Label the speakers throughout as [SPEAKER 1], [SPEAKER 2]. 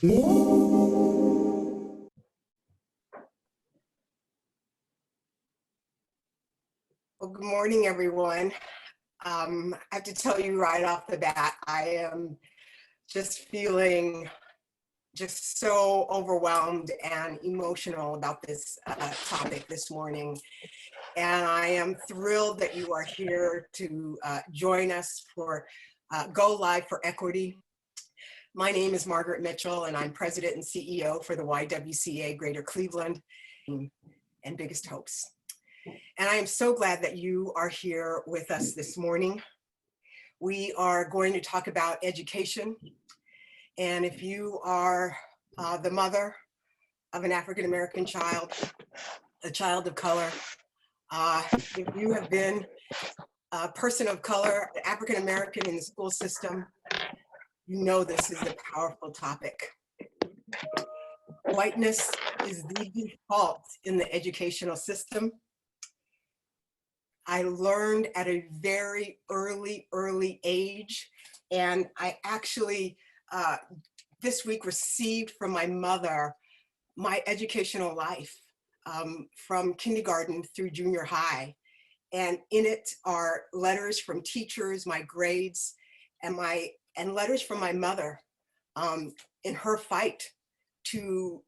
[SPEAKER 1] Well, good morning, everyone. I have to tell you right off the bat, I am just feeling just so overwhelmed and emotional about this topic this morning. And I am thrilled that you are here to join us for Go Live for Equity. My name is Margaret Mitchell, and I'm President and CEO for the YWCA Greater Cleveland and Biggest Hopes. And I am so glad that you are here with us this morning. We are going to talk about education. And if you are the mother of an African-American child, a child of color, if you have been a person of color, African-American in the school system, you know this is a powerful topic. Whiteness is the default in the educational system. I learned at a very early age, and I actually this week received from my mother my educational life from kindergarten through junior high. And in it are letters from teachers, my grades, and letters from my mother in her fight to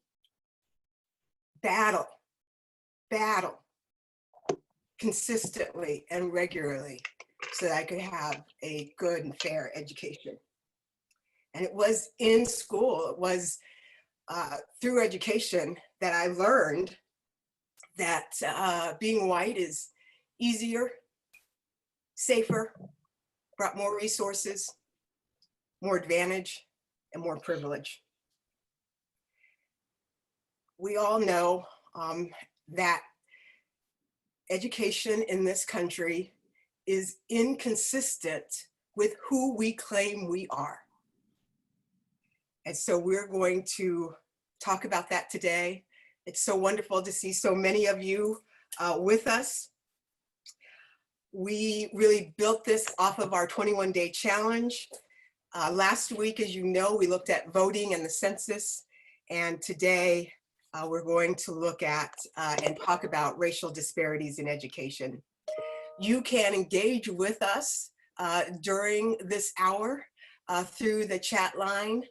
[SPEAKER 1] battle consistently and regularly so that I could have a good and fair education. And it was in school, it was through education that I learned that being white is easier, safer, brought more resources, more advantage, and more privilege. We all know that education in this country is inconsistent with who we claim we are. And so we're going to talk about that today. It's so wonderful to see so many of you with us. We really built this off of our 21-day challenge. Last week, as you know, we looked at voting and the census, and today we're going to look at and talk about racial disparities in education. You can engage with us during this hour through the chat line.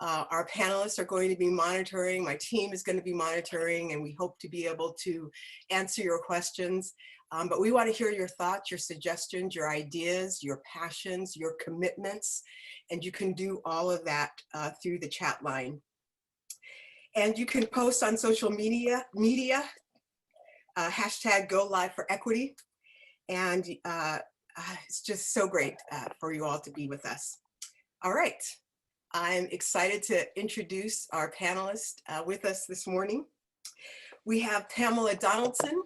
[SPEAKER 1] Our panelists are going to be monitoring, my team is going to be monitoring, and we hope to be able to answer your questions. But we want to hear your thoughts, your suggestions, your ideas, your passions, your commitments, and you can do all of that through the chat line. And you can post on social media, hashtag Go Live for Equity. And it's just so great for you all to be with us. All right, I'm excited to introduce our panelists with us this morning. We have Pamela Donaldson,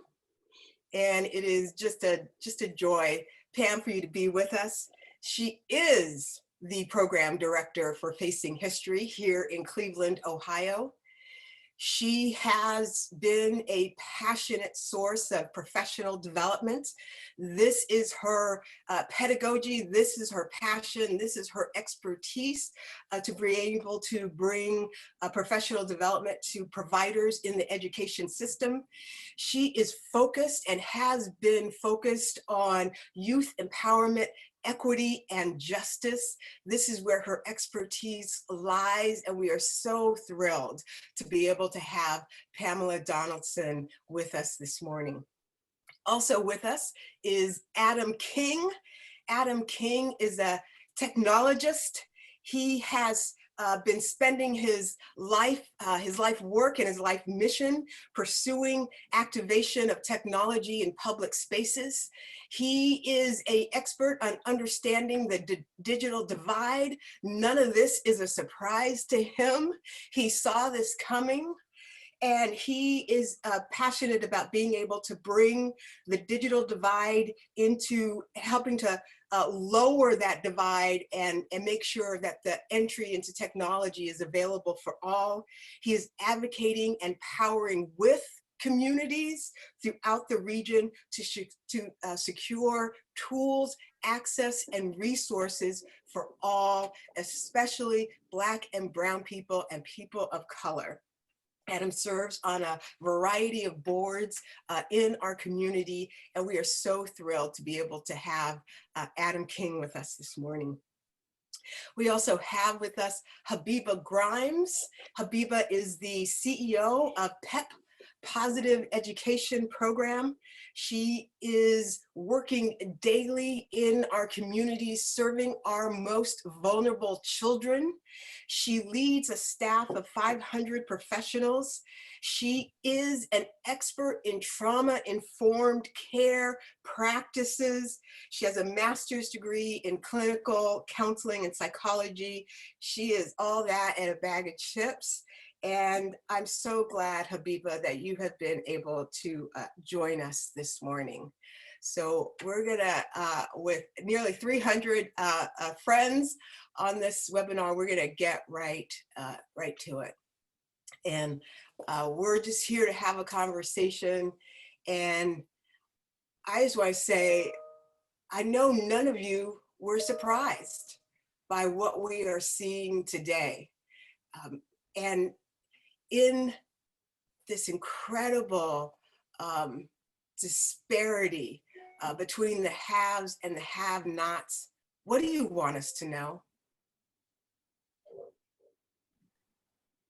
[SPEAKER 1] and it is just a joy, Pam, for you to be with us. She is the program director for Facing History here in Cleveland, Ohio. She has been a passionate source of professional development. This is her pedagogy, this is her passion, this is her expertise to be able to bring professional development to providers in the education system. She is focused and has been focused on youth empowerment, equity, and justice. This is where her expertise lies, and we are so thrilled to be able to have Pamela Donaldson with us this morning. Also with us is Adam King. Adam King is a technologist. He has been spending his life work and his life mission pursuing activation of technology in public spaces. He is an expert on understanding the digital divide. None of this is a surprise to him. He saw this coming. And he is passionate about being able to bring the digital divide into helping to lower that divide and make sure that the entry into technology is available for all. He is advocating and powering with communities throughout the region to secure tools, access, and resources for all, especially Black and brown people and people of color. Adam serves on a variety of boards in our community, and we are so thrilled to be able to have Adam King with us this morning. We also have with us Habiba Grimes. Habiba is the CEO of PEP, Positive Education Program. She is working daily in our communities, serving our most vulnerable children. She leads a staff of 500 professionals. She is an expert in trauma-informed care practices. She has a master's degree in clinical counseling and psychology. She is all that and a bag of chips. And I'm so glad, Habiba, that you have been able to join us this morning. So we're gonna, with nearly 300 friends on this webinar, we're gonna get right to it. And we're just here to have a conversation. And I just wanna say, I know none of you were surprised by what we are seeing today. And in this incredible disparity between the haves and the have-nots, what do you want us to know?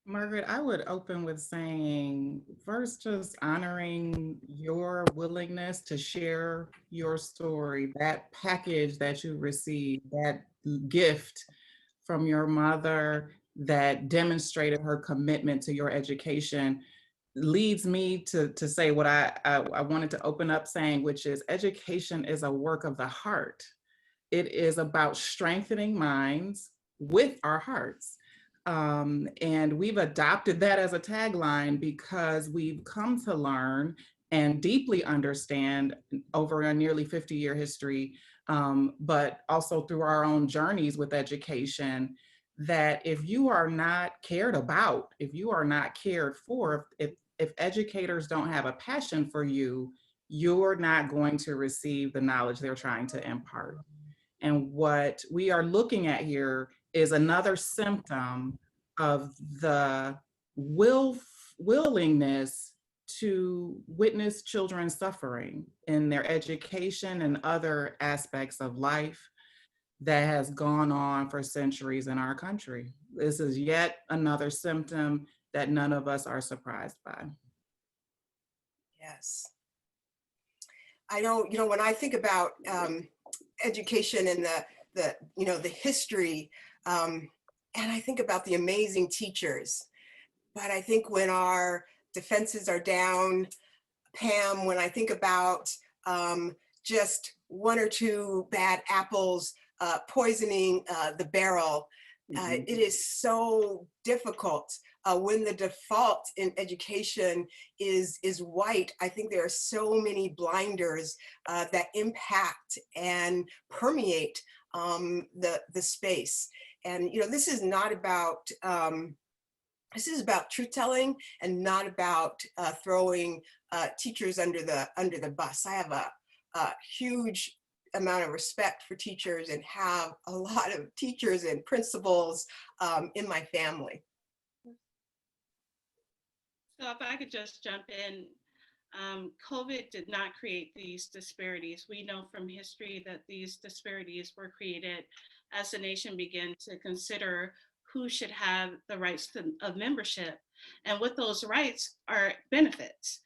[SPEAKER 2] Margaret, I would open with saying, first, just honoring your willingness to share your story, that package that you received, that gift from your mother that demonstrated her commitment to your education leads me to say what I wanted to open up saying, which is education is a work of the heart. It is about strengthening minds with our hearts. And we've adopted that as a tagline because we've come to learn and deeply understand over a nearly 50-year history, but also through our own journeys with education, that if you are not cared about, if you are not cared for, if educators don't have a passion for you, you're not going to receive the knowledge they're trying to impart. And what we are looking at here is another symptom of the willingness to witness children suffering in their education and other aspects of life that has gone on for centuries in our country. This is yet another symptom that none of us are surprised by.
[SPEAKER 1] Yes. I know, when I think about education and the history, and I think about the amazing teachers, but I think when our defenses are down, Pam, when I think about just one or two bad apples poisoning the barrel, it is so difficult when the default in education is white. I think there are so many blinders that impact and permeate the space. And this is not about this is about truth telling and not about throwing teachers under the bus. I have a huge amount of respect for teachers and have a lot of teachers and principals in my family.
[SPEAKER 3] So if I could just jump in, COVID did not create these disparities. We know from history that these disparities were created as the nation began to consider who should have the rights of membership, and with those rights are benefits.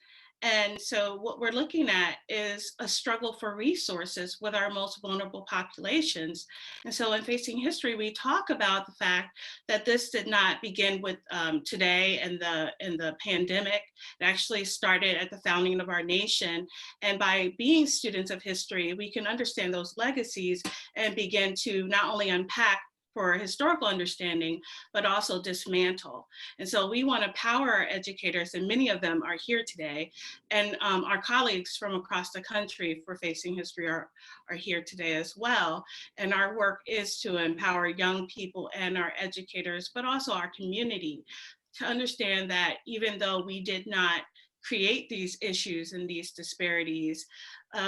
[SPEAKER 3] And so what we're looking at is a struggle for resources with our most vulnerable populations. And so in Facing History, we talk about the fact that this did not begin with today and the pandemic. It actually started at the founding of our nation. And by being students of history, we can understand those legacies and begin to not only unpack for historical understanding, but also dismantle. And so we want to power our educators, and many of them are here today. And our colleagues from across the country for Facing History are here today as well. And our work is to empower young people and our educators, but also our community, to understand that even though we did not create these issues and these disparities,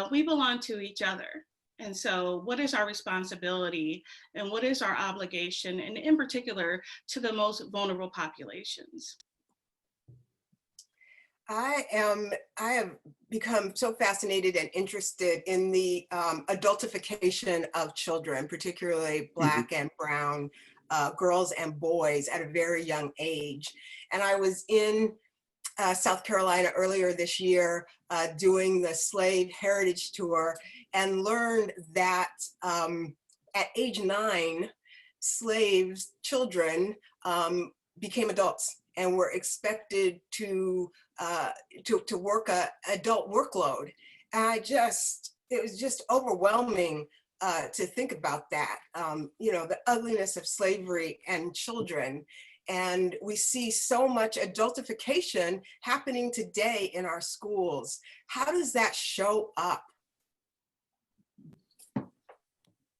[SPEAKER 3] we belong to each other. And so what is our responsibility and what is our obligation, and in particular to the most vulnerable populations?
[SPEAKER 1] I have become so fascinated and interested in the adultification of children, particularly Black and brown girls and boys at a very young age. And I was in South Carolina earlier this year doing the Slave Heritage Tour, and learned that at age 9, slaves, children, became adults and were expected to work a adult workload. And it was just overwhelming to think about that, you know, the ugliness of slavery and children. And we see so much adultification happening today in our schools. How does that show up?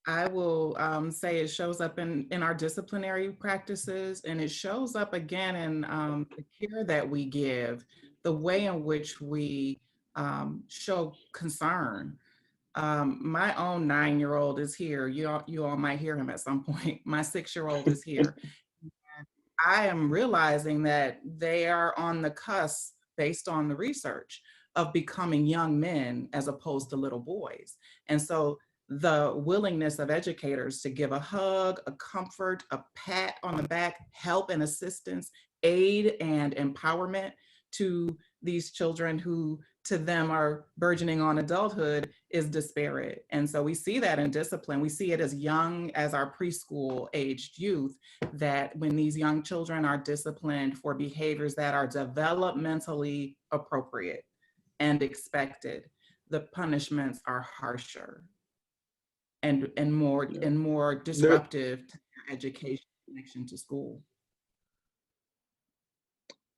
[SPEAKER 2] I will say it shows up in our disciplinary practices, and it shows up again in the care that we give, the way in which we show concern. My own 9-year-old is here. You all might hear him at some point. My 6-year-old is here. I am realizing that they are on the cusp, based on the research, of becoming young men as opposed to little boys. And so the willingness of educators to give a hug, a comfort, a pat on the back, help and assistance, aid and empowerment to these children who to them are burgeoning on adulthood is disparate. And so we see that in discipline. We see it as young as our preschool aged youth, that when these young children are disciplined for behaviors that are developmentally appropriate and expected, the punishments are harsher and more disruptive to their education connection to school.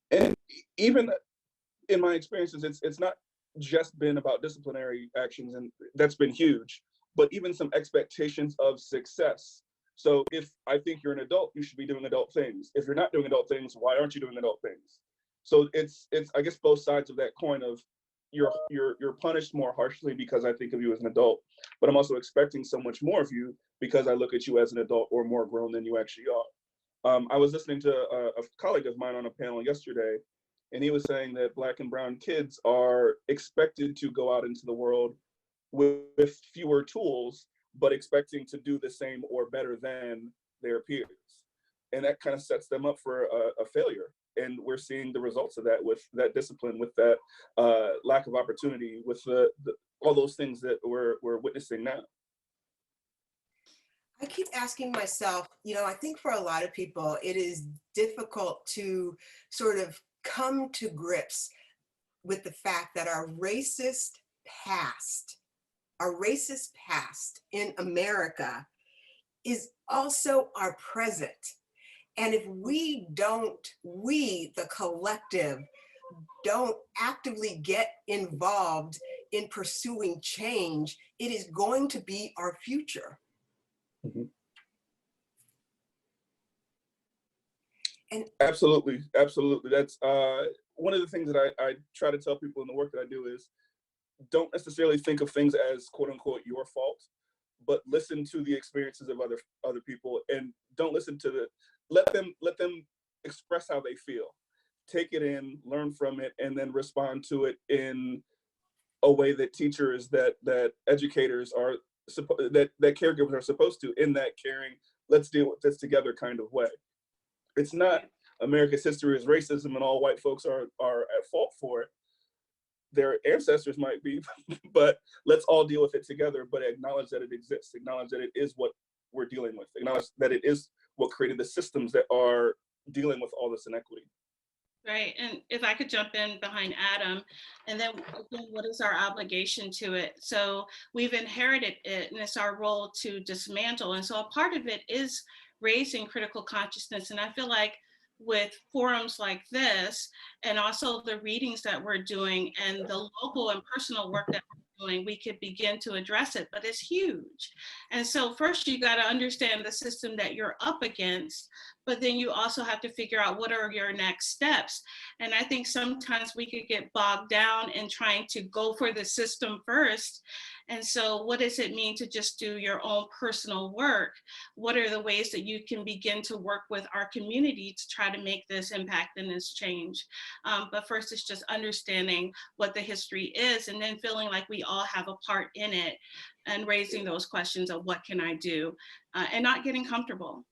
[SPEAKER 4] And even in my experiences, it's not just been about disciplinary actions, and that's been huge, but even some expectations of success. So if I think you're an adult, you should be doing adult things. If you're not doing adult things, why aren't you doing adult things? So it's I guess both sides of that coin of you're punished more harshly because I think of you as an adult, but I'm also expecting so much more of you because I look at you as an adult or more grown than you actually are. I was listening to a colleague of mine on a panel yesterday, and he was saying that Black and brown kids are expected to go out into the world with fewer tools, but expecting to do the same or better than their peers. And that kind of sets them up for a failure. And we're seeing the results of that with that discipline, with that lack of opportunity, with all those things that we're witnessing now.
[SPEAKER 1] I keep asking myself, you know, I think for a lot of people, it is difficult to sort of come to grips with the fact that our racist past in America is also our present. And if we, the collective, don't actively get involved in pursuing change, it is going to be our future.
[SPEAKER 4] Mm-hmm.
[SPEAKER 1] And
[SPEAKER 4] absolutely. That's one of the things that I try to tell people in the work that I do is don't necessarily think of things as quote unquote your fault, but listen to the experiences of other people, and don't listen to let them express how they feel. Take it in, learn from it, and then respond to it in a way that teachers, that educators are that caregivers are supposed to, in that caring, let's deal with this together kind of way. It's not America's history is racism and all white folks are at fault for it. Their ancestors might be, but let's all deal with it together, but acknowledge that it exists, acknowledge that it is what we're dealing with, acknowledge that it is what created the systems that are dealing with all this inequity.
[SPEAKER 3] Right, and if I could jump in behind Adam, and then again, what is our obligation to it? So we've inherited it, and it's our role to dismantle. And so a part of it is raising critical consciousness. And I feel like with forums like this, and also the readings that we're doing and the local and personal work that we're doing, we could begin to address it, but it's huge. And so first you got to understand the system that you're up against, but then you also have to figure out what are your next steps. And I think sometimes we could get bogged down in trying to go for the system first. And so what does it mean to just do your own personal work? What are the ways that you can begin to work with our community to try to make this impact and this change? But first, it's just understanding what the history is, and then feeling like we all have a part in it, and raising those questions of what can I do, and not getting comfortable.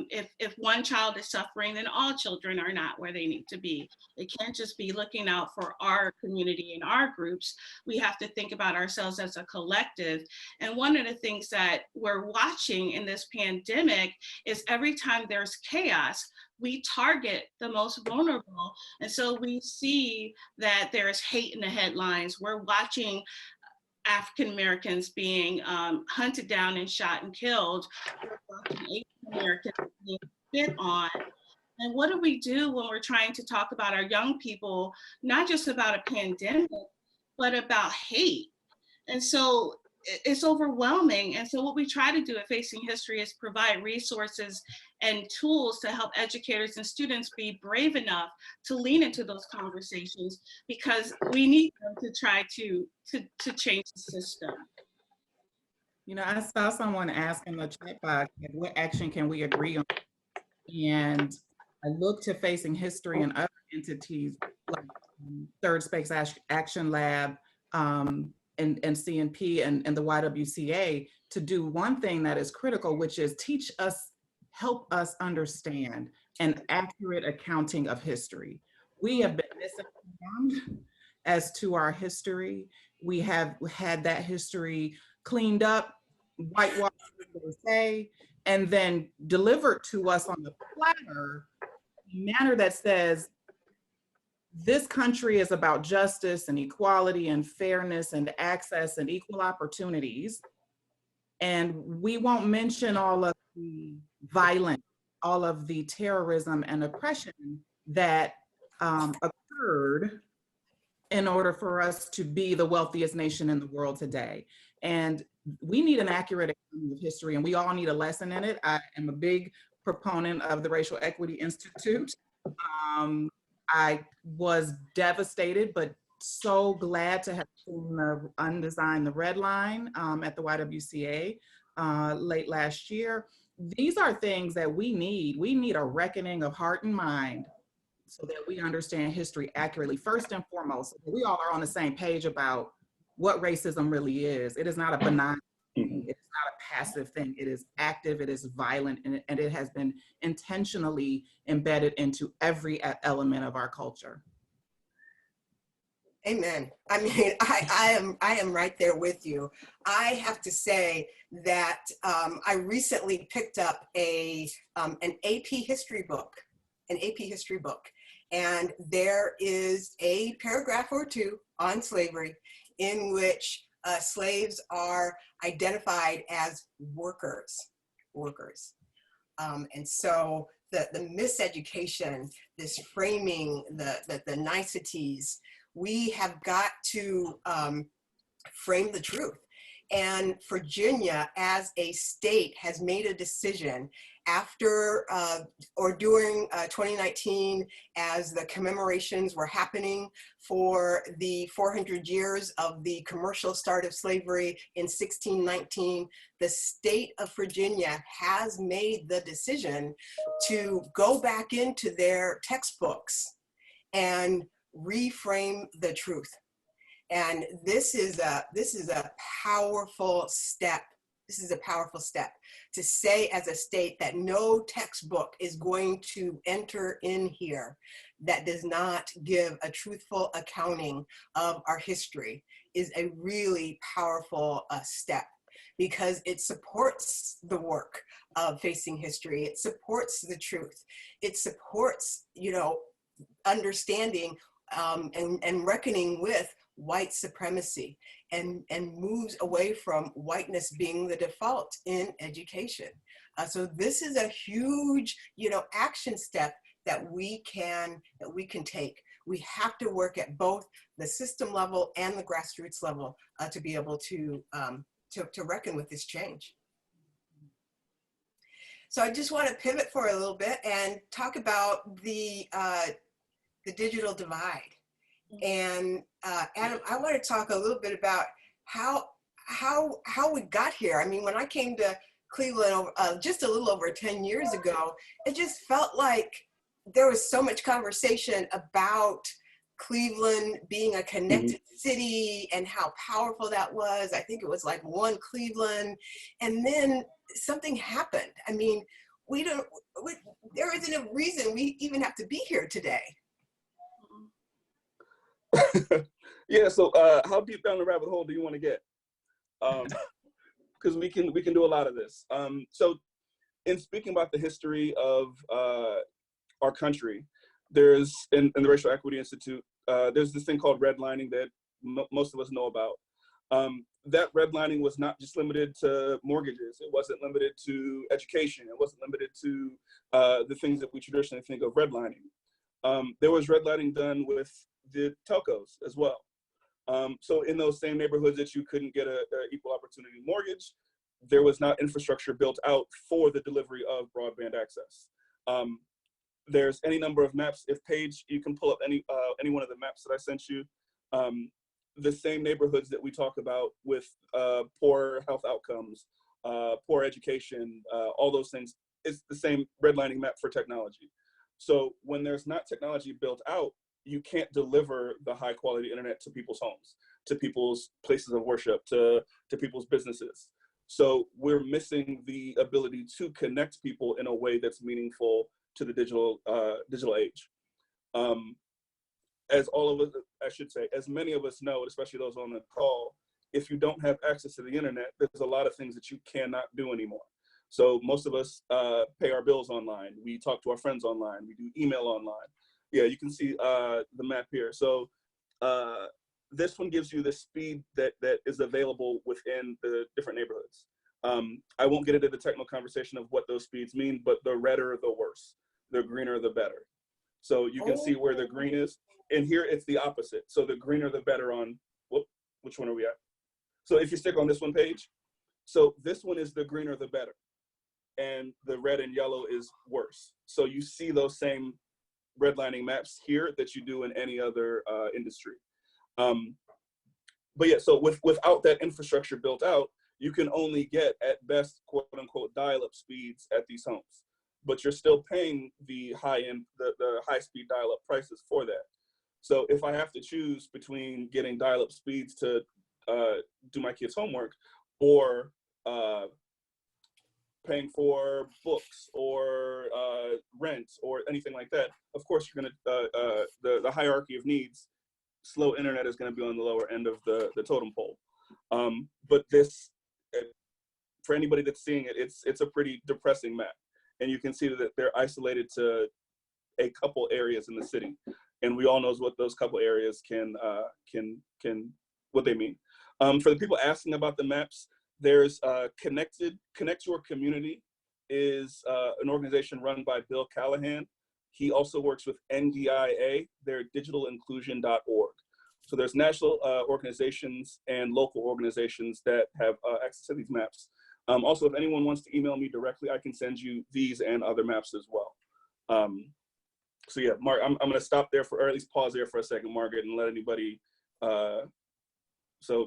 [SPEAKER 3] If one child is suffering, then all children are not where they need to be. It can't just be looking out for our community and our groups. We have to think about ourselves as a collective. And one of the things that we're watching in this pandemic is every time there's chaos, we target the most vulnerable. And so we see that there's hate in the headlines. We're watching African Americans being hunted down and shot and killed. We're watching Asian Americans being spit on. And what do we do when we're trying to talk about our young people, not just about a pandemic, but about hate? And so it's overwhelming. And so what we try to do at Facing History is provide resources and tools to help educators and students be brave enough to lean into those conversations, because we need them to try to change the system.
[SPEAKER 2] You know, I saw someone ask in the chat box, what action can we agree on? And I look to Facing History and other entities like Third Space Action Lab, and CNP and the YWCA to do one thing that is critical, which is teach us, help us understand an accurate accounting of history. We have been misinformed as to our history. We have had that history cleaned up, whitewashed, as they say, and then delivered to us on the platter in a manner that says, this country is about justice and equality and fairness and access and equal opportunities. And we won't mention all of the violence, all of the terrorism and oppression that occurred in order for us to be the wealthiest nation in the world today. And we need an accurate account of history, and we all need a lesson in it. I am a big proponent of the Racial Equity Institute. I was devastated, but so glad to have seen the Redline at the YWCA late last year. These are things that we need. We need a reckoning of heart and mind so that we understand history accurately, first and foremost. We all are on the same page about what racism really is. It is not a benign thing. It's not a passive thing. It is active, it is violent, and it has been intentionally embedded into every element of our culture.
[SPEAKER 1] Amen. I mean, I am right there with you. I have to say that I recently picked up an AP history book, and there is a paragraph or two on slavery in which slaves are identified as workers. And so the miseducation, this framing, the niceties, we have got to frame the truth. And Virginia as a state has made a decision after or during 2019, as the commemorations were happening for the 400 years of the commercial start of slavery in 1619, the state of Virginia has made the decision to go back into their textbooks and reframe the truth. And this is a powerful step. This is a powerful step to say as a state that no textbook is going to enter in here that does not give a truthful accounting of our history is a really powerful step, because it supports the work of Facing History. It supports the truth. It supports, understanding and reckoning with white supremacy, and moves away from whiteness being the default in education. So this is a huge, action step that we can take. We have to work at both the system level and the grassroots level to be able to reckon with this change. So I just want to pivot for a little bit and talk about the digital divide. And Adam, I want to talk a little bit about how we got here. I mean, when I came to Cleveland just a little over 10 years ago, it just felt like there was so much conversation about Cleveland being a connected city and how powerful that was. I think it was like one Cleveland, and then something happened. I mean, there isn't a reason we even have to be here today.
[SPEAKER 4] Yeah, so how deep down the rabbit hole do you want to get? Because we can do a lot of this. So in speaking about the history of our country, there's in the Racial Equity Institute, there's this thing called redlining that most of us know about. That redlining was not just limited to mortgages. It wasn't limited to education. It wasn't limited to the things that we traditionally think of redlining. There was redlining done with the telcos as well. So in those same neighborhoods that you couldn't get a equal opportunity mortgage, there was not infrastructure built out for the delivery of broadband access. There's any number of maps. If Paige, you can pull up any one of the maps that I sent you. The same neighborhoods that we talk about with poor health outcomes, poor education, all those things, it's the same redlining map for technology. So when there's not technology built out, you can't deliver the high quality internet to people's homes, to people's places of worship, to people's businesses. So we're missing the ability to connect people in a way that's meaningful to the digital age. As all of us, I should say, as many of us know, especially those on the call, if you don't have access to the internet, there's a lot of things that you cannot do anymore. So most of us pay our bills online. We talk to our friends online. We do email online. Yeah, you can see the map here. So this one gives you the speed that is available within the different neighborhoods. I won't get into the technical conversation of what those speeds mean, but the redder, the worse. The greener, the better. So you can see where the green is. And here it's the opposite. So the greener, the better on, which one are we at? So if you stick on this one page, so this one is the greener, the better. And the red and yellow is worse. So you see those same redlining maps here that you do in any other industry. But yeah, so without that infrastructure built out, you can only get at best, quote unquote, dial-up speeds at these homes. But you're still paying the high-end, the high-speed dial-up prices for that. So if I have to choose between getting dial-up speeds to do my kids' homework or paying for books or rent or anything like that, of course you're gonna, the hierarchy of needs, slow internet is gonna be on the lower end of the totem pole. But this, for anybody that's seeing it, it's a pretty depressing map. And you can see that they're isolated to a couple areas in the city. And we all know what those couple areas can what they mean. For the people asking about the maps, there's Connect Your Community is an organization run by Bill Callahan. He also works with NDIA, they're digitalinclusion.org. So there's national organizations and local organizations that have access to these maps. Also, if anyone wants to email me directly, I can send you these and other maps as well. So yeah, Mark, I'm going to stop there or at least pause there for a second, Margaret, and let anybody. So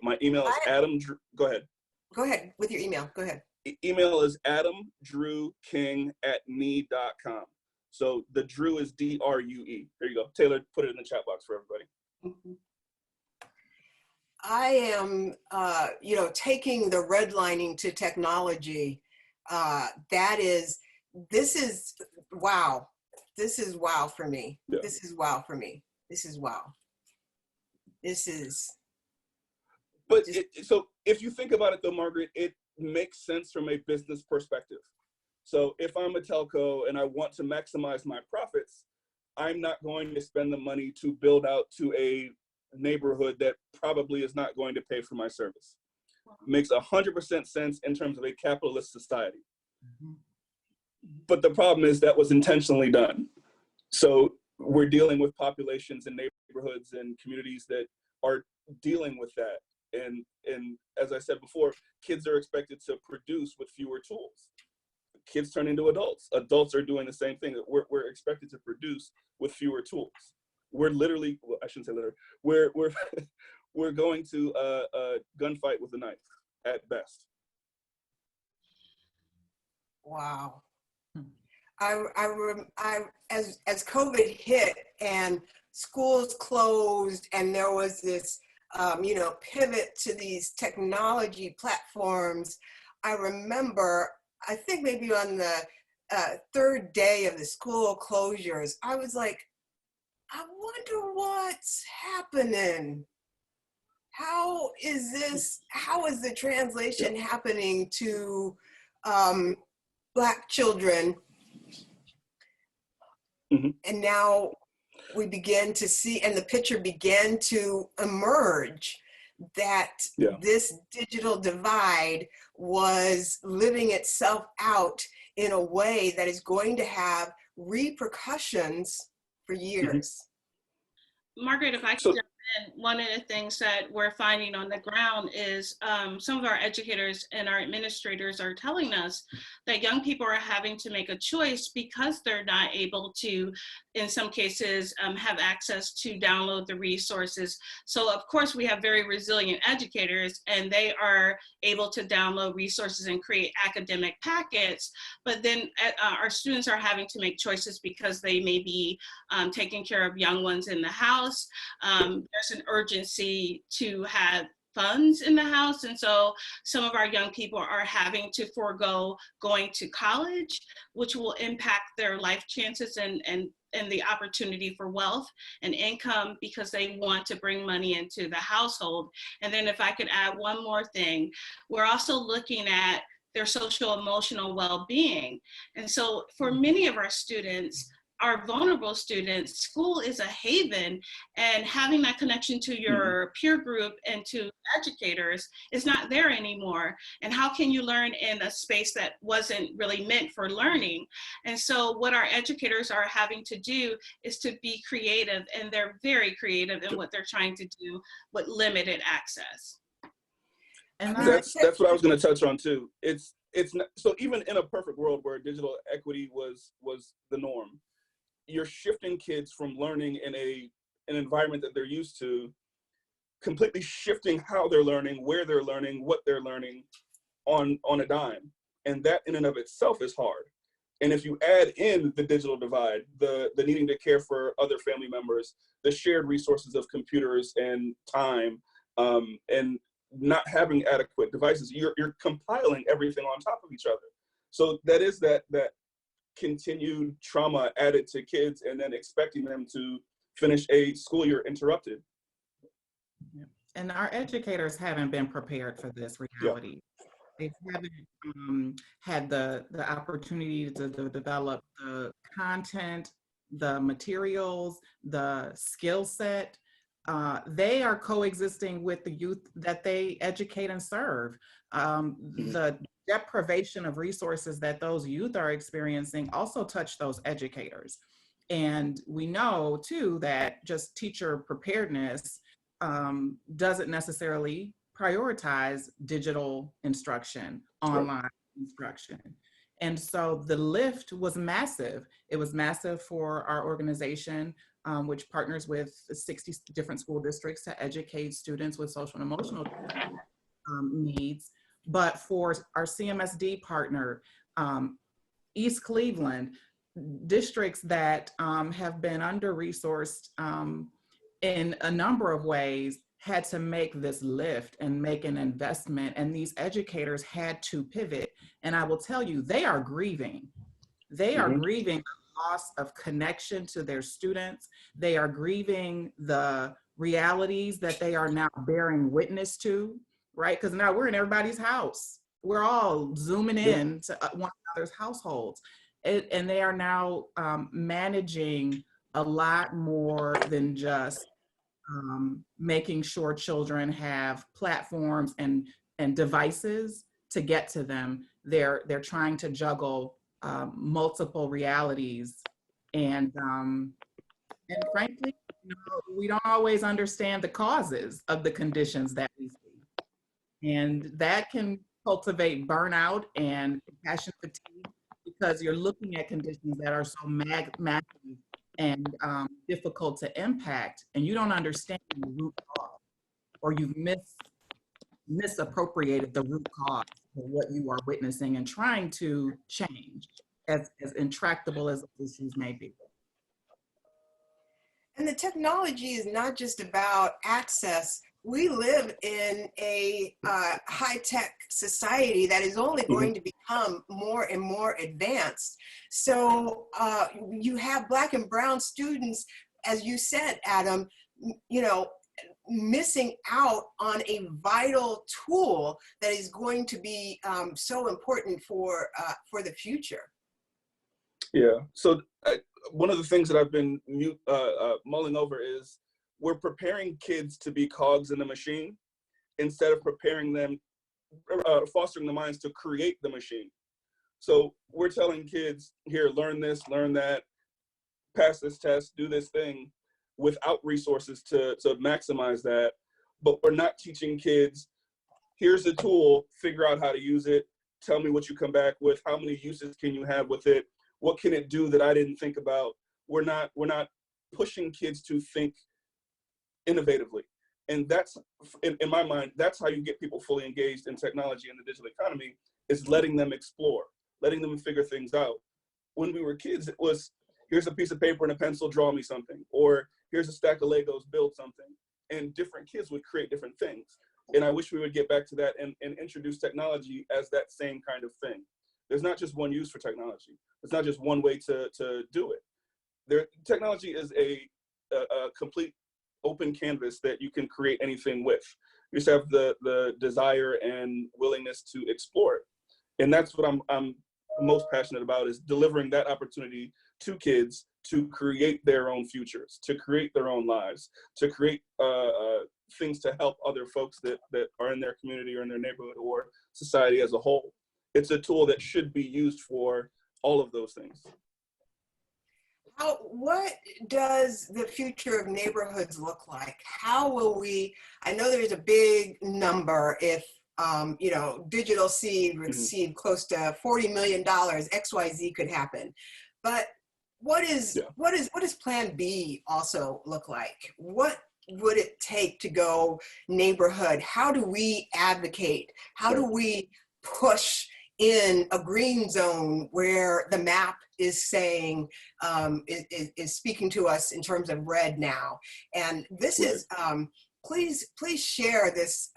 [SPEAKER 4] my email is Adam. Go ahead.
[SPEAKER 1] Go ahead with your email. Go ahead.
[SPEAKER 4] Email is adamdrewking@me.com. So the Drew is DRUE. There you go. Taylor, put it in the chat box for everybody.
[SPEAKER 1] Mm-hmm. I am, taking the redlining to technology. This is wow. This is wow for me. Yeah. This is wow for me. This is wow. This is.
[SPEAKER 4] But so if you think about it though, Margaret, it makes sense from a business perspective. So if I'm a telco and I want to maximize my profits, I'm not going to spend the money to build out to a neighborhood that probably is not going to pay for my service. Makes 100% sense in terms of a capitalist society. Mm-hmm. But the problem is that was intentionally done. So we're dealing with populations and neighborhoods and communities that are dealing with that. And as I said before, kids are expected to produce with fewer tools. kids turn into adults. Adults are doing the same thing. We're expected to produce with fewer tools. We're literally, well, I shouldn't say literally, we're going to a gunfight with a knife at best.
[SPEAKER 1] Wow. As COVID hit and schools closed and there was this, pivot to these technology platforms, I remember, I think maybe on the third day of the school closures, I was like, I wonder what's happening. How is the translation happening to Black children?
[SPEAKER 4] Mm-hmm.
[SPEAKER 1] And now we begin to see, and the picture began to emerge that this digital divide was living itself out in a way that is going to have repercussions for years.
[SPEAKER 3] Margaret, if I could jump in, one of the things that we're finding on the ground is some of our educators and our administrators are telling us that young people are having to make a choice because they're not able to, in some cases, have access to download the resources. So of course we have very resilient educators and they are able to download resources and create academic packets, but then our students are having to make choices because they may be taking care of young ones in the house. There's an urgency to have funds in the house. And so some of our young people are having to forego going to college, which will impact their life chances and the opportunity for wealth and income because they want to bring money into the household. And then if I could add one more thing, we're also looking at their social emotional well-being. And so for many of our students, our vulnerable students, school is a haven, and having that connection to your peer group and to educators is not there anymore. And how can you learn in a space that wasn't really meant for learning? And so what our educators are having to do is to be creative, and they're very creative in what they're trying to do with limited access.
[SPEAKER 2] And
[SPEAKER 4] that's what I was going to touch on too. It's not, so even in a perfect world where digital equity was the norm, you're shifting kids from learning in an environment that they're used to, completely shifting how they're learning, where they're learning, what they're learning on a dime. And that in and of itself is hard. And if you add in the digital divide, the needing to care for other family members, the shared resources of computers and time, and not having adequate devices, you're compiling everything on top of each other. So that is that continued trauma added to kids and then expecting them to finish a school year interrupted.
[SPEAKER 2] And our educators haven't been prepared for this reality. They haven't had the opportunity to develop the content, the materials, the skill set. They are coexisting with the youth that they educate and serve. The deprivation of resources that those youth are experiencing also touch those educators. And we know too that just teacher preparedness doesn't necessarily prioritize digital instruction, online instruction. And so the lift was massive. It was massive for our organization, which partners with 60 different school districts to educate students with social and emotional needs. But for our CMSD partner, East Cleveland, districts that have been under-resourced in a number of ways had to make this lift and make an investment, and these educators had to pivot. And I will tell you, they are grieving. They are grieving the loss of connection to their students. They are grieving the realities that they are now bearing witness to, right? Because now we're in everybody's house. We're all zooming in to one another's households. And they are now managing a lot more than just making sure children have platforms and devices to get to them. They're trying to juggle multiple realities, and frankly, we don't always understand the causes of the conditions that we see, and that can cultivate burnout and compassion fatigue because you're looking at conditions that are so massive and difficult to impact, and you don't understand the root cause, or you've misappropriated the root cause of what you are witnessing and trying to change, as intractable as those issues may be.
[SPEAKER 1] And the technology is not just about access. We live in a high-tech society that is only going to become more and more advanced. So you have Black and brown students, as you said, Adam, you know, missing out on a vital tool that is going to be so important for the future.
[SPEAKER 4] Yeah. So one of the things that I've been mulling over is we're preparing kids to be cogs in the machine instead of preparing them, fostering the minds to create the machine. So we're telling kids, here, learn this, learn that, pass this test, do this thing, without resources to maximize that. But we're not teaching kids, here's the tool, figure out how to use it, tell me what you come back with, how many uses can you have with it, what can it do that I didn't think about. We're not pushing kids to think innovatively. And that's, in my mind, that's how you get people fully engaged in technology and the digital economy, is letting them explore, letting them figure things out. When we were kids, it was, here's a piece of paper and a pencil, draw me something. Or here's a stack of Legos, build something. And different kids would create different things. And I wish we would get back to that and introduce technology as that same kind of thing. There's not just one use for technology. It's not just one way to do it. Technology is a complete open canvas that you can create anything with. You just have the desire and willingness to explore it. And that's what I'm most passionate about, is delivering that opportunity to kids to create their own futures, to create their own lives, to create things to help other folks that are in their community or in their neighborhood or society as a whole. It's a tool that should be used for all of those things.
[SPEAKER 1] What does the future of neighborhoods look like? How will we, I know there's a big number, if you know, Digital Seed received close to $40 million, XYZ could happen. But what does Plan B also look like? What would it take to go neighborhood? How do we advocate? How do we push in a green zone where the map is saying, is speaking to us in terms of red now? And this is, please share this.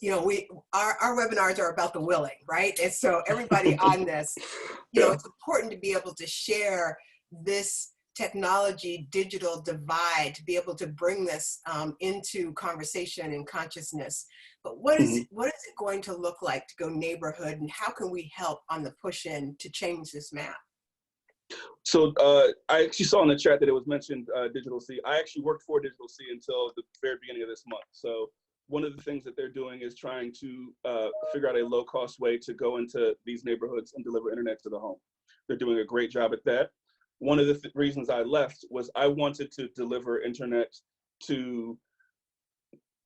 [SPEAKER 1] You know, our webinars are about the willing, right? And so everybody on this, you know, it's important to be able to share this technology digital divide, to be able to bring this into conversation and consciousness. But what is it going to look like to go neighborhood, and how can we help on the push in to change this map?
[SPEAKER 4] So I actually saw in the chat that it was mentioned Digital C. I actually worked for Digital C until the very beginning of this month. So one of the things that they're doing is trying to figure out a low-cost way to go into these neighborhoods and deliver internet to the home. They're doing a great job at that. One of the reasons I left was I wanted to deliver internet to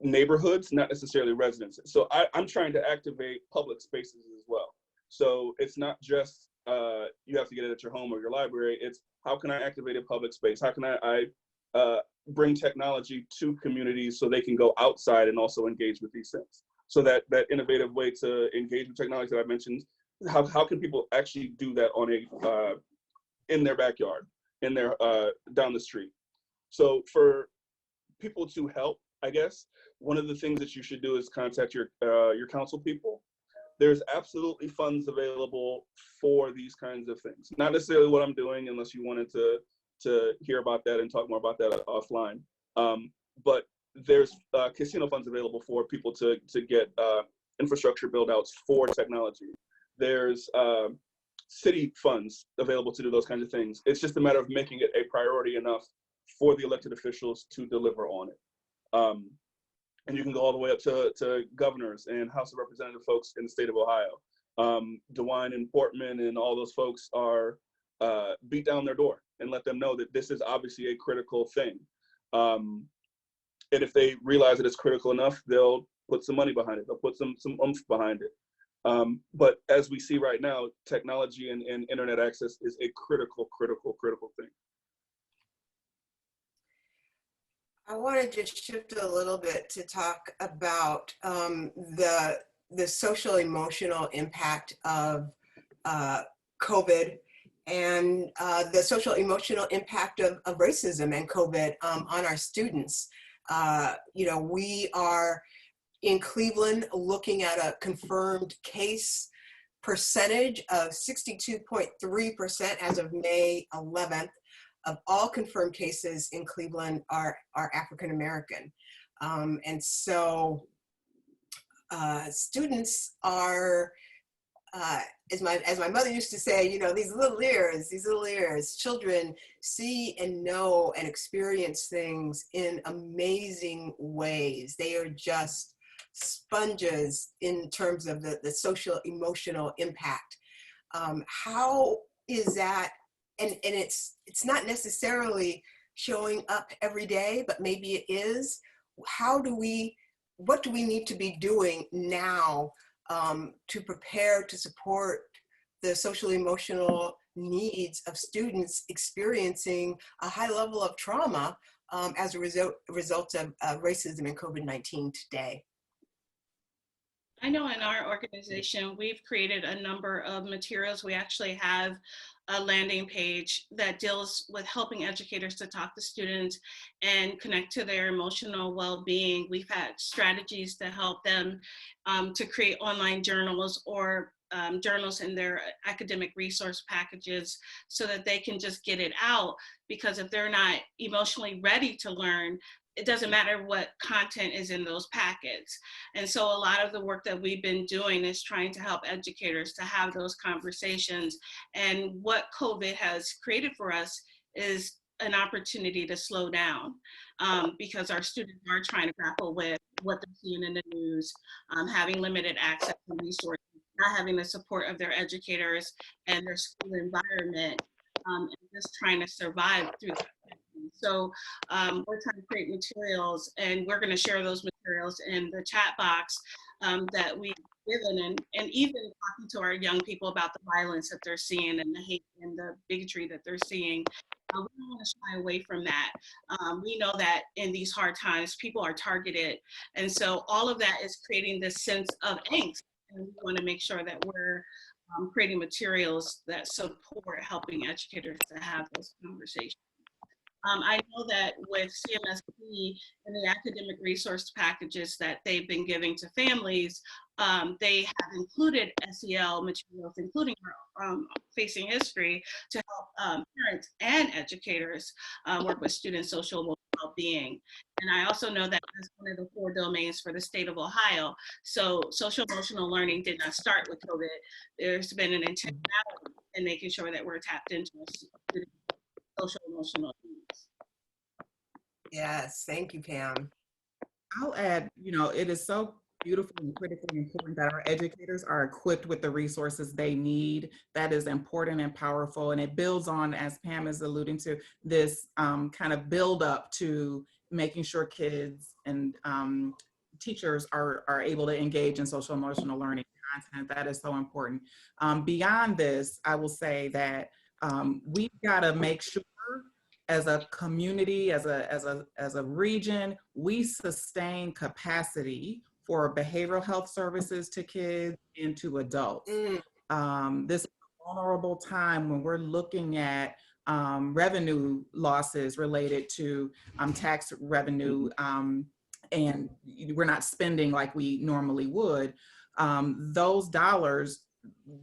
[SPEAKER 4] neighborhoods, not necessarily residents. So I'm trying to activate public spaces as well. So it's not just you have to get it at your home or your library. It's how can I activate a public space? How can I bring technology to communities so they can go outside and also engage with these things? So that innovative way to engage with technology that I mentioned, how can people actually do that on a in their backyard, in their down the street? So for people to help, I guess one of the things that you should do is contact your council people. There's absolutely funds available for these kinds of things. Not necessarily what I'm doing, unless you wanted to hear about that and talk more about that offline. But there's casino funds available for people to get infrastructure build outs for technology. There's city funds available to do those kinds of things. It's just a matter of making it a priority enough for the elected officials to deliver on it. And you can go all the way up to governors and House of Representative folks in the state of Ohio. DeWine and Portman and all those folks are beat down their door and let them know that this is obviously a critical thing. And if they realize that it's critical enough, they'll put some money behind it. They'll put some oomph behind it. But as we see right now, technology and internet access is a critical thing.
[SPEAKER 1] I want to just shift a little bit to talk about the social emotional impact of COVID and the social emotional impact of racism and COVID on our students. We are in Cleveland looking at a confirmed case percentage of 62.3% as of May 11th. Of all confirmed cases in Cleveland are African American. And so students are, as my mother used to say, these little ears, children see and know and experience things in amazing ways. They are just sponges in terms of the social emotional impact. How is that? And it's not necessarily showing up every day, but maybe it is. What do we need to be doing now to prepare to support the social emotional needs of students experiencing a high level of trauma as a result of racism and COVID-19 today?
[SPEAKER 3] I know in our organization, we've created a number of materials. We actually have a landing page that deals with helping educators to talk to students and connect to their emotional well-being. We've had strategies to help them to create online journals or journals in their academic resource packages so that they can just get it out, because if they're not emotionally ready to learn, it doesn't matter what content is in those packets. And so a lot of the work that we've been doing is trying to help educators to have those conversations. And what COVID has created for us is an opportunity to slow down because our students are trying to grapple with what they're seeing in the news, having limited access to resources, not having the support of their educators and their school environment, and just trying to survive through that. So we're trying to create materials, and we're going to share those materials in the chat box that we've given, and even talking to our young people about the violence that they're seeing and the hate and the bigotry that they're seeing. We don't want to shy away from that. We know that in these hard times, people are targeted. And so all of that is creating this sense of angst. And we want to make sure that we're creating materials that support helping educators to have those conversations. I know that with CMSP and the academic resource packages that they've been giving to families, they have included SEL materials, including Facing History, to help parents and educators work with students' social well-being. And I also know that that's one of the 4 domains for the state of Ohio. So social emotional learning did not start with COVID. There's been an intentionality in making sure that we're tapped into students' social emotional needs.
[SPEAKER 1] Yes, thank you, Pam.
[SPEAKER 2] I'll add, it is so beautiful and critically important that our educators are equipped with the resources they need. That is important and powerful. And it builds on, as Pam is alluding to, this kind of build up to making sure kids and teachers are able to engage in social emotional learning content. That is so important. Beyond this, I will say that we've got to make sure as a community, as a region, we sustain capacity for behavioral health services to kids and to adults. This is a vulnerable time when we're looking at revenue losses related to tax revenue, and we're not spending like we normally would. Those dollars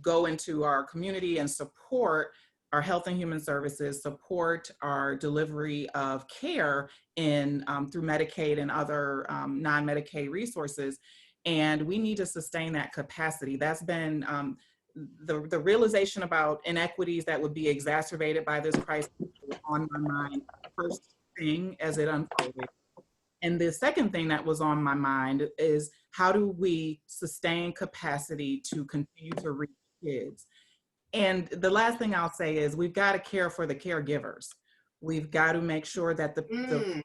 [SPEAKER 2] go into our community and support our health and human services, support our delivery of care through Medicaid and other non-Medicaid resources. And we need to sustain that capacity. That's been the realization about inequities that would be exacerbated by this crisis on my mind first thing as it unfolded. And the second thing that was on my mind is, how do we sustain capacity to continue to reach kids? And the last thing I'll say is, we've got to care for the caregivers. We've got to make sure that the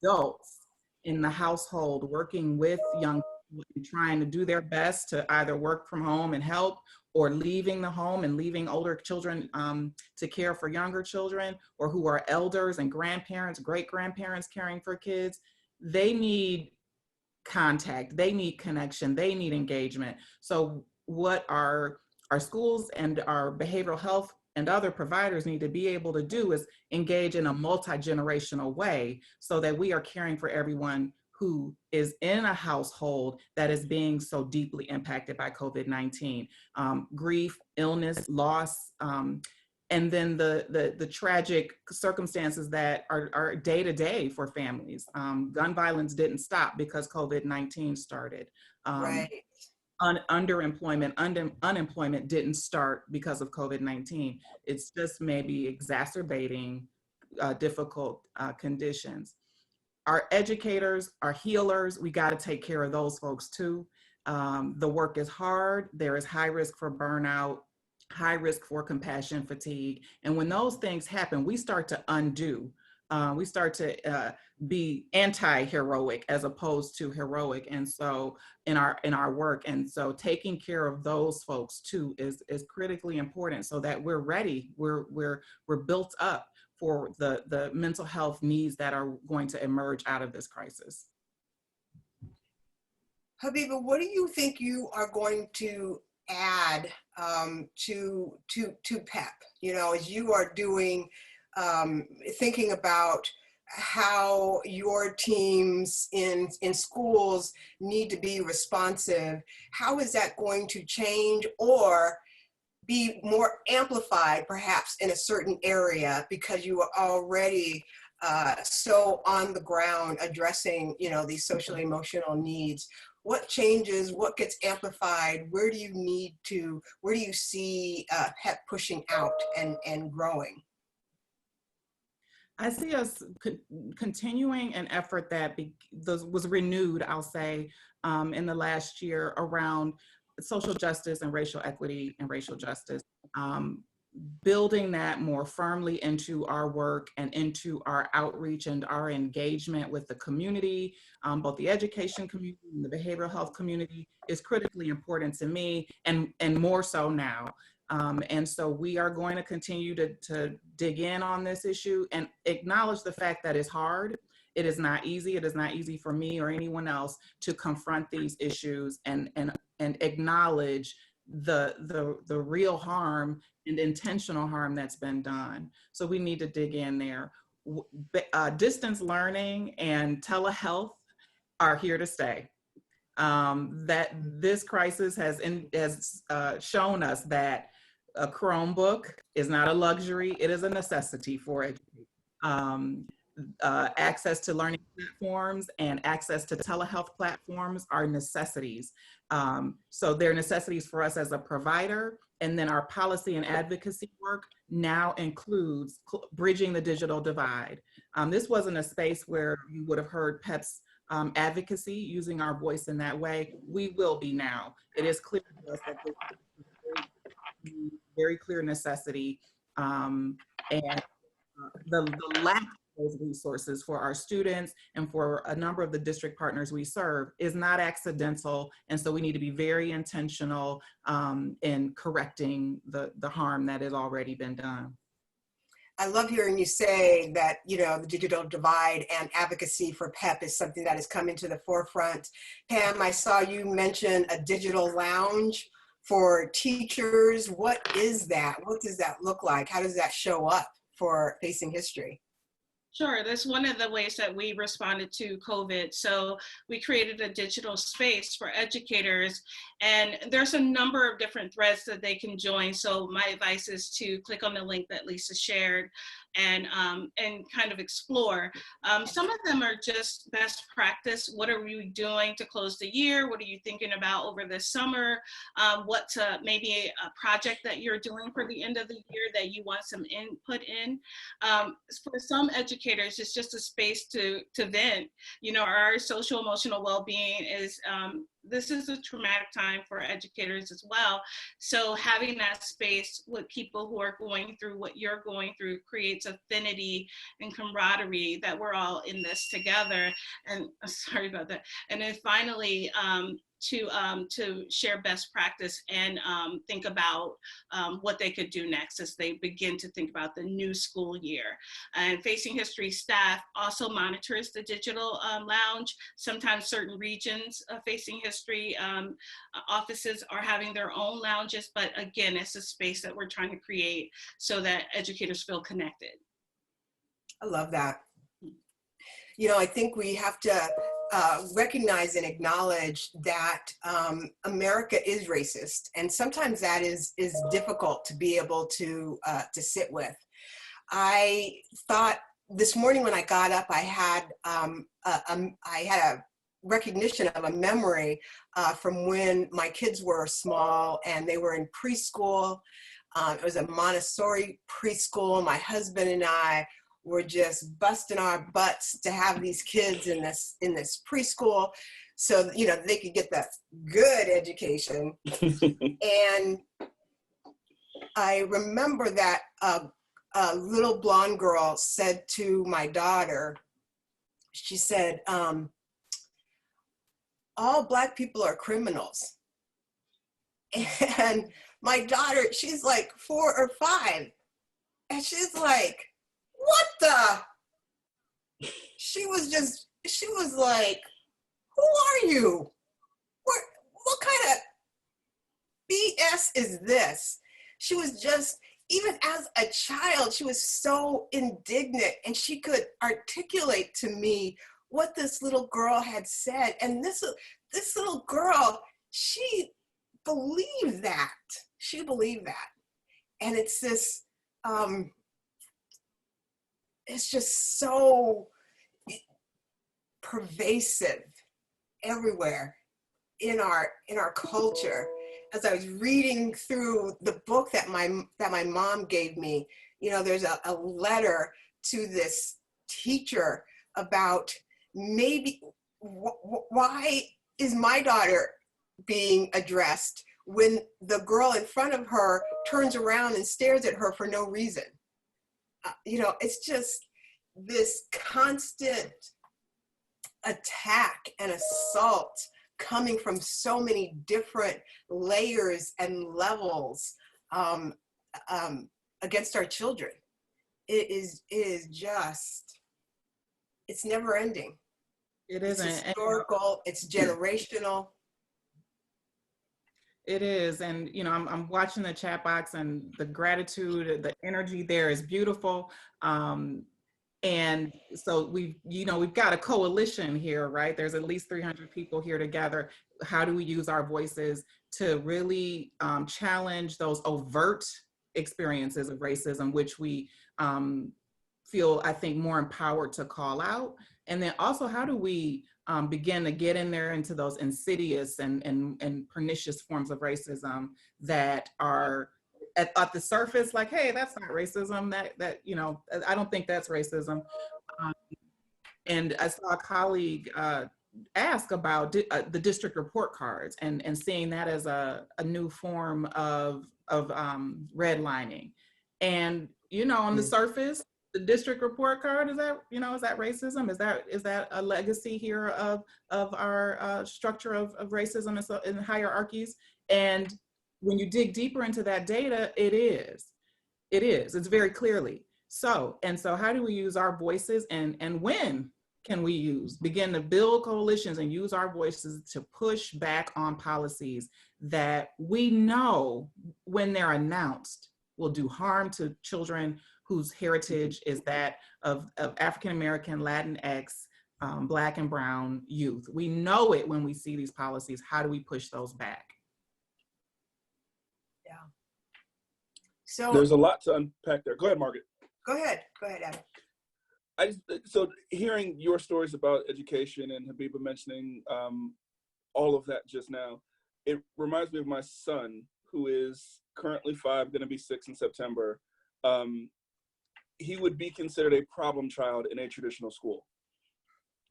[SPEAKER 2] adults in the household working with young and trying to do their best to either work from home and help, or leaving the home and leaving older children to care for younger children, or who are elders and grandparents, great grandparents caring for kids. They need contact, they need connection, they need engagement. So what our schools and our behavioral health and other providers need to be able to do is engage in a multi-generational way, so that we are caring for everyone who is in a household that is being so deeply impacted by COVID-19. Grief, illness, loss, and then the tragic circumstances that are day to day for families. Gun violence didn't stop because COVID-19 started.
[SPEAKER 1] Right.
[SPEAKER 2] Underemployment, unemployment didn't start because of COVID-19. It's just maybe exacerbating difficult conditions. Our educators, our healers, we got to take care of those folks too. The work is hard. There is high risk for burnout, high risk for compassion fatigue. And when those things happen, we start to undo. We start to be anti-heroic as opposed to heroic. And so in our work, and so taking care of those folks too is critically important, so that we're ready, we're built up for the mental health needs that are going to emerge out of this crisis.
[SPEAKER 1] Habiba, what do you think you are going to add to PEP? You know, as you are doing, thinking about how your teams in schools need to be responsive, how is that going to change or be more amplified perhaps in a certain area because you are already so on the ground addressing, you know, these social emotional needs? What changes, what gets amplified? Where do you see PEP pushing out and growing?
[SPEAKER 2] I see us continuing an effort that was renewed, I'll say, in the last year around social justice and racial equity and racial justice, building that more firmly into our work and into our outreach and our engagement with the community, both the education community and the behavioral health community, is critically important to me, and more so now. And so we are going to continue to dig in on this issue and acknowledge the fact that it's hard. It is not easy. It is not easy for me or anyone else to confront these issues and acknowledge the real harm and intentional harm that's been done. So we need to dig in there. Distance learning and telehealth are here to stay. That this crisis has shown us that a Chromebook is not a luxury, it is a necessity for education. Access to learning platforms and access to telehealth platforms are necessities. So they're necessities for us as a provider, and then our policy and advocacy work now includes bridging the digital divide. This wasn't a space where you would have heard PEP's advocacy using our voice in that way. We will be now. It is clear to us that this is a very clear necessity, and the lack of those resources for our students and for a number of the district partners we serve is not accidental, and so we need to be very intentional in correcting the harm that has already been done.
[SPEAKER 1] I love hearing you say that, you know, the digital divide and advocacy for PEP is something that has come into the forefront. Pam, I saw you mention a digital lounge for teachers. What is that? What does that look like? How does that show up for Facing History?
[SPEAKER 3] Sure, that's one of the ways that we responded to COVID. So we created a digital space for educators, and there's a number of different threads that they can join. So my advice is to click on the link that Lisa shared and kind of explore. Some of them are just best practice. What are we doing to close the year? What are you thinking about over the summer? Maybe a project that you're doing for the end of the year that you want some input in. For some educators, it's just a space to vent. You know, our social emotional well-being is, this is a traumatic time for educators as well. So having that space with people who are going through what you're going through creates creates affinity and camaraderie that we're all in this together. And sorry about that. And then finally, to share best practice and think about what they could do next as they begin to think about the new school year. And Facing History staff also monitors the digital lounge. Sometimes certain regions of Facing History offices are having their own lounges, but again, it's a space that we're trying to create so that educators feel connected.
[SPEAKER 1] I love that. You know, I think we have to recognize and acknowledge that America is racist, and sometimes that is difficult to be able to sit with. I thought this morning when I got up, I had a recognition of a memory from when my kids were small and they were in preschool. It was a Montessori preschool. My husband and I were just busting our butts to have these kids in this preschool, so you know they could get that good education. And I remember that a little blonde girl said to my daughter, she said, "All Black people are criminals." And my daughter, she's like 4 or 5, and she's like, "What the?" She was like, "Who are you? What kind of BS is this?" She was just, even as a child, she was so indignant, and she could articulate to me what this little girl had said. And this little girl, she believed that. She believed that. And it's this, it's just so pervasive everywhere in our culture. As I was reading through the book that my mom gave me, you know, there's a letter to this teacher about maybe why is my daughter being addressed when the girl in front of her turns around and stares at her for no reason. You know, it's just this constant attack and assault coming from so many different layers and levels against our children. It is just, it's never ending.
[SPEAKER 2] It
[SPEAKER 1] It's
[SPEAKER 2] isn't.
[SPEAKER 1] historical, it's generational.
[SPEAKER 2] It is, and you know, I'm watching the chat box, and the gratitude, the energy there is beautiful. And so we've got a coalition here, right? There's at least 300 people here together. How do we use our voices to really challenge those overt experiences of racism, which we feel, I think, more empowered to call out? And then also, how do we begin to get in there into those insidious and pernicious forms of racism that are at the surface, like, hey, that's not racism, that you know, I don't think that's racism. And I saw a colleague ask about the district report cards and seeing that as a new form of redlining. And, you know, on the surface, the district report card, is that racism? Is that a legacy here of our structure of racism and hierarchies? And when you dig deeper into that data, it's very clearly so. And so how do we use our voices, and when can we begin to build coalitions and use our voices to push back on policies that we know, when they're announced, will do harm to children whose heritage is that of African-American, Latinx, Black and Brown youth? We know it when we see these policies. How do we push those back?
[SPEAKER 1] Yeah. So
[SPEAKER 4] There's a lot to unpack there. Go ahead, Margaret.
[SPEAKER 1] Go ahead, Adam.
[SPEAKER 4] So hearing your stories about education and Habiba mentioning all of that just now, it reminds me of my son, who is currently 5, going to be 6 in September. He would be considered a problem child in a traditional school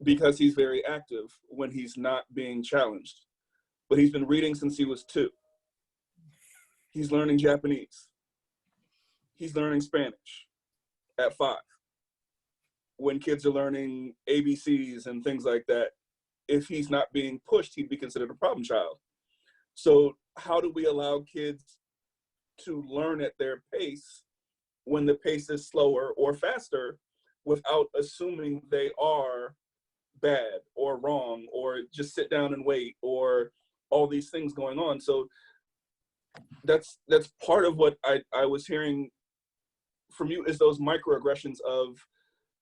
[SPEAKER 4] because he's very active when he's not being challenged. But he's been reading since he was 2. He's learning Japanese. He's learning Spanish. at 5 when kids are learning ABCs and things like that. If he's not being pushed, he'd be considered a problem child. So how do we allow kids to learn at their pace when the pace is slower or faster without assuming they are bad or wrong or just sit down and wait or all these things going on? So that's part of what I was hearing from you, is those microaggressions of,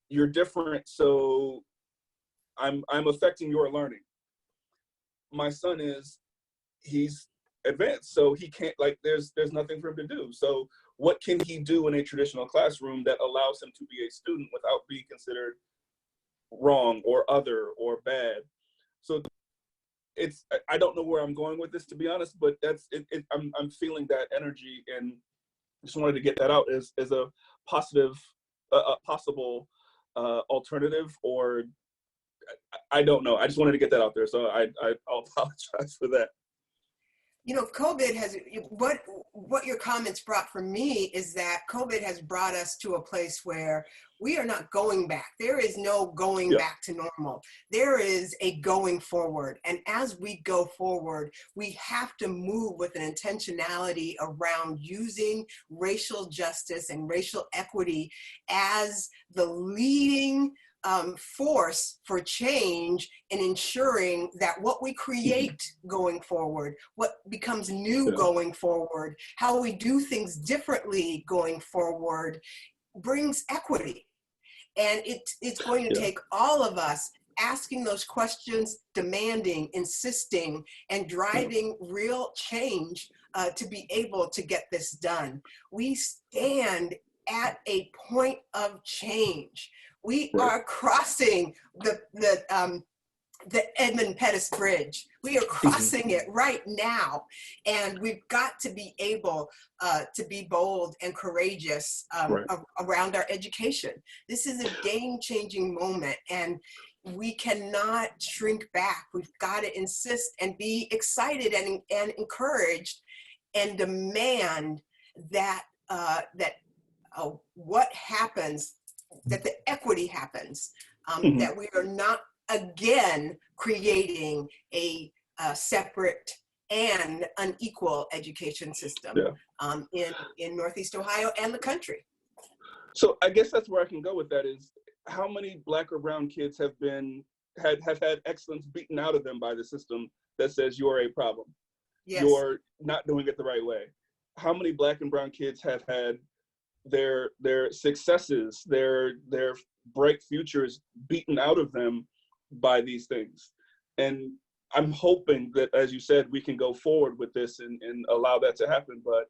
[SPEAKER 4] you're different, so I'm affecting your learning. My son he's advanced, so he can't, like, there's nothing for him to do. So what can he do in a traditional classroom that allows him to be a student without being considered wrong or other or bad? So I don't know where I'm going with this, to be honest, but that's it. I'm feeling that energy, and just wanted to get that out as a positive, possible alternative, or I don't know. I just wanted to get that out there. So I'll apologize for that.
[SPEAKER 1] You know, COVID has, what your comments brought for me is that COVID has brought us to a place where we are not going back. There is no going back to normal. There is a going forward. And as we go forward, we have to move with an intentionality around using racial justice and racial equity as the leading force for change, in ensuring that what we create going forward, what becomes new going forward, how we do things differently going forward, brings equity. And it's going to take all of us asking those questions, demanding, insisting, and driving real change to be able to get this done. We stand at a point of change. We are crossing the Edmund Pettus Bridge. We are crossing it right now. And we've got to be able to be bold and courageous around our education. This is a game-changing moment, and we cannot shrink back. We've got to insist and be excited and encouraged and demand that, what happens, that the equity happens, that we are not again creating a separate and unequal education system in Northeast Ohio and the country.
[SPEAKER 4] So I guess that's where I can go with that, is how many Black or brown kids have had excellence beaten out of them by the system that says you're a problem, you're not doing it the right way? How many Black and brown kids have had their successes, their bright futures beaten out of them by these things? And I'm hoping that, as you said, we can go forward with this and allow that to happen. But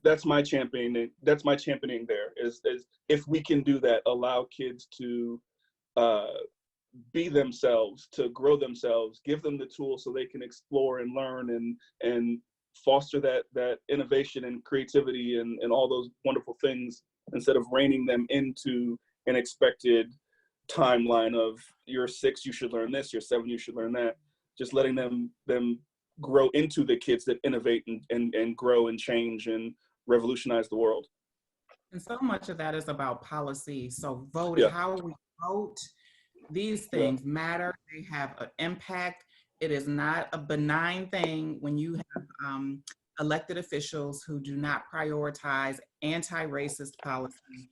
[SPEAKER 4] that's my championing. That's my championing there, is if we can do that, allow kids to be themselves, to grow themselves, give them the tools so they can explore and learn and foster that innovation and creativity and all those wonderful things, instead of reining them into an expected timeline of, you're 6, you should learn this, you're 7, you should learn that. Just letting them grow into the kids that innovate and grow and change and revolutionize the world.
[SPEAKER 2] And so much of that is about policy. So how we vote, these things matter. They have an impact. It is not a benign thing when you have elected officials who do not prioritize anti-racist policy,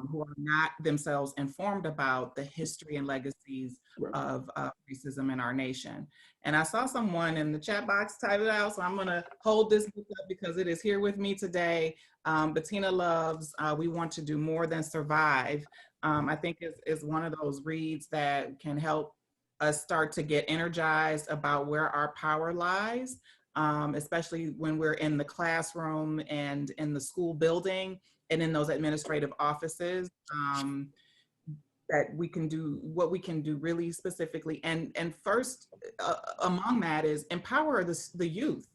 [SPEAKER 2] who are not themselves informed about the history and legacies of racism in our nation. And I saw someone in the chat box type it out, so I'm gonna hold this book up because it is here with me today. Bettina Love's We Want to Do More Than Survive, I think is one of those reads that can help us start to get energized about where our power lies, especially when we're in the classroom and in the school building and in those administrative offices, that we can do what we can do really specifically. And first among that is empower the youth.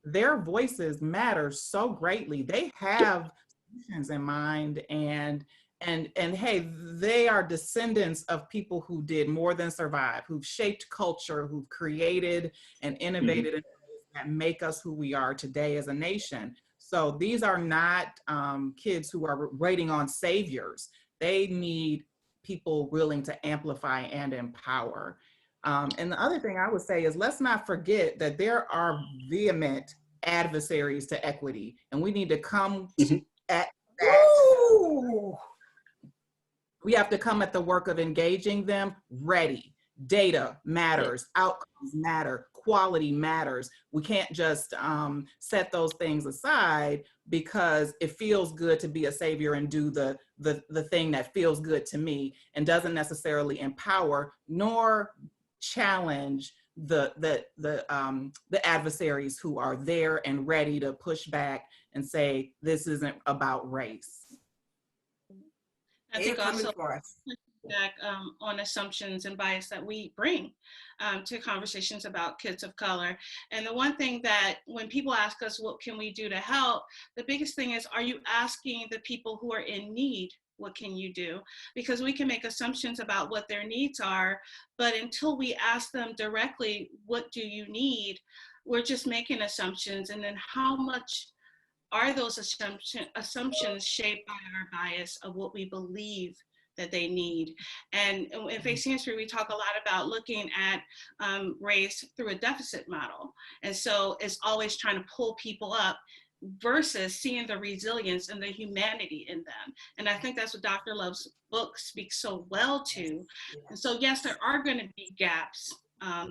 [SPEAKER 2] Their voices matter so greatly. They have solutions in mind, and hey, they are descendants of people who did more than survive, who've shaped culture, who've created and innovated in ways that make us who we are today as a nation. So these are not kids who are waiting on saviors. They need people willing to amplify and empower. And the other thing I would say is, let's not forget that there are vehement adversaries to equity, and we need to come at that.
[SPEAKER 1] Ooh.
[SPEAKER 2] We have to come at the work of engaging them ready. Data matters, outcomes matter, quality matters. We can't just set those things aside because it feels good to be a savior and do the thing that feels good to me, and doesn't necessarily empower nor challenge the adversaries who are there and ready to push back and say, this isn't about race.
[SPEAKER 3] I
[SPEAKER 1] They're
[SPEAKER 3] think
[SPEAKER 1] coming
[SPEAKER 3] also
[SPEAKER 1] for us.
[SPEAKER 3] back on assumptions and bias that we bring to conversations about kids of color. And the one thing that when people ask us, what can we do to help? The biggest thing is, are you asking the people who are in need, what can you do? Because we can make assumptions about what their needs are, but until we ask them directly, what do you need? We're just making assumptions. And then how much are those assumptions shaped by our bias of what we believe that they need? And in Facing History, we talk a lot about looking at race through a deficit model. And so it's always trying to pull people up versus seeing the resilience and the humanity in them. And I think that's what Dr. Love's book speaks so well to. And so yes, there are going to be gaps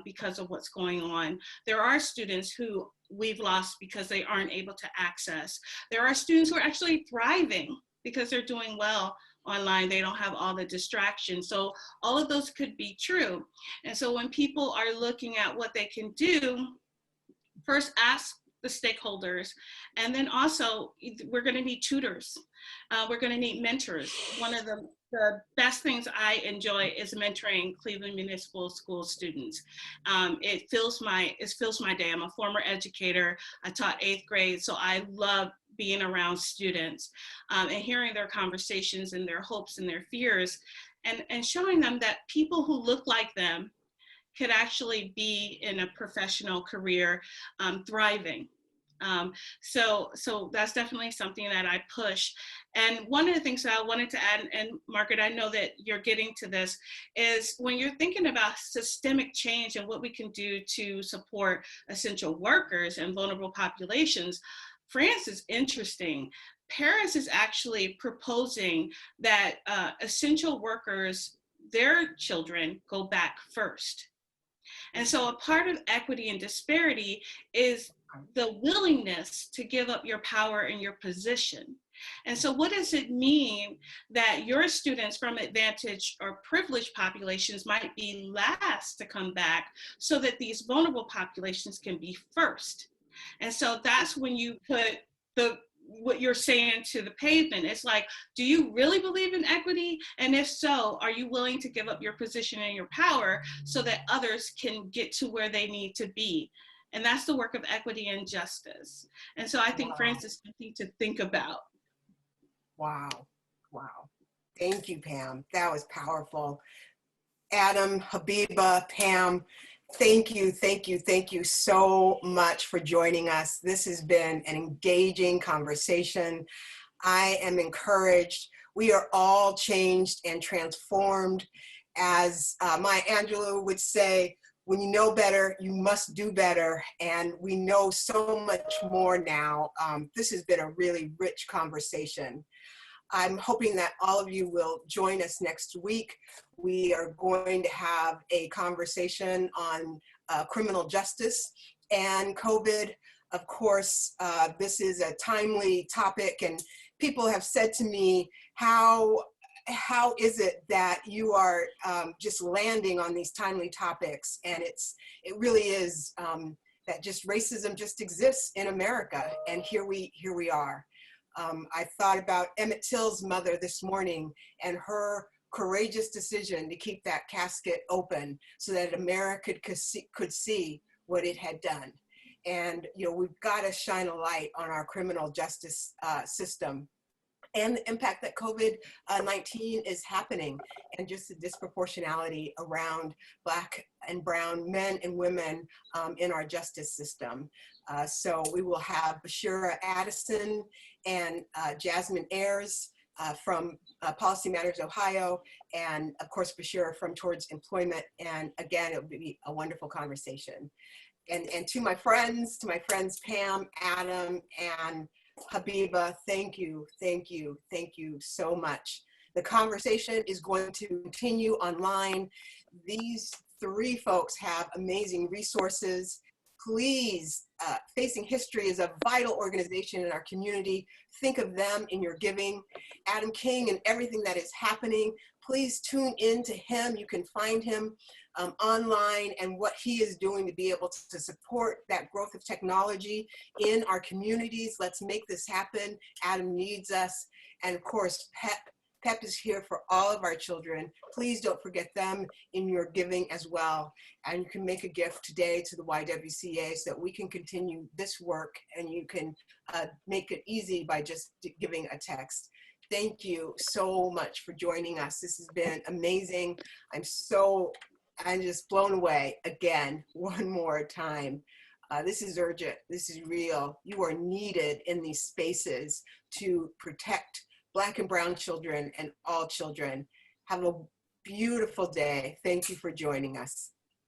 [SPEAKER 3] because of what's going on. There are students who we've lost because they aren't able to access. There are students who are actually thriving because they're doing well online. They don't have all the distractions. So all of those could be true. And so when people are looking at what they can do, first ask the stakeholders. And then also, we're going to need tutors. We're going to need mentors. One of the best things I enjoy is mentoring Cleveland Municipal School students. It fills my day. I'm a former educator. I taught 8th grade, so I love being around students and hearing their conversations and their hopes and their fears, and showing them that people who look like them could actually be in a professional career, thriving. So that's definitely something that I push. And one of the things that I wanted to add, and Margaret, I know that you're getting to this, is when you're thinking about systemic change and what we can do to support essential workers and vulnerable populations, France is interesting. Paris is actually proposing that essential workers, their children, go back first. And so a part of equity and disparity is the willingness to give up your power and your position. And so what does it mean that your students from advantaged or privileged populations might be last to come back so that these vulnerable populations can be first? And so that's when you put what you're saying to the pavement. It's like, do you really believe in equity? And if so, are you willing to give up your position and your power so that others can get to where they need to be? And that's the work of equity and justice. And so I think France is something to think about.
[SPEAKER 1] Wow. Wow. Thank you, Pam. That was powerful. Adam, Habiba, Pam, thank you so much for joining us. This has been an engaging conversation. I am encouraged. We are all changed and transformed. As Maya Angelou would say, when you know better, you must do better. And we know so much more now. This has been a really rich conversation. I'm hoping that all of you will join us next week. We are going to have a conversation on criminal justice and COVID. Of course, this is a timely topic, and people have said to me, how is it that you are just landing on these timely topics? And it really is that just racism just exists in America, and here we are. I thought about Emmett Till's mother this morning and her courageous decision to keep that casket open so that America could see what it had done. And we've got to shine a light on our criminal justice system and the impact that COVID-19 is happening, and just the disproportionality around Black and brown men and women in our justice system. So we will have Bashira Addison and Jasmine Ayers from Policy Matters Ohio, and of course Bashira from Towards Employment. And again, it will be a wonderful conversation. And to my friends Pam, Adam, and Habiba, thank you so much. The conversation is going to continue online. These three folks have amazing resources. Please, Facing History is a vital organization in our community. Think of them in your giving. Adam King and everything that is happening, please tune in to him. You can find him online and what he is doing to be able to support that growth of technology in our communities. Let's make this happen. Adam needs us. And of course, PEP is here for all of our children. Please don't forget them in your giving as well. And you can make a gift today to the YWCA so that we can continue this work, and you can make it easy by just giving a text. Thank you so much for joining us. This has been amazing. I'm just blown away again, one more time. This is urgent, this is real. You are needed in these spaces to protect Black and brown children and all children. Have a beautiful day. Thank you for joining us.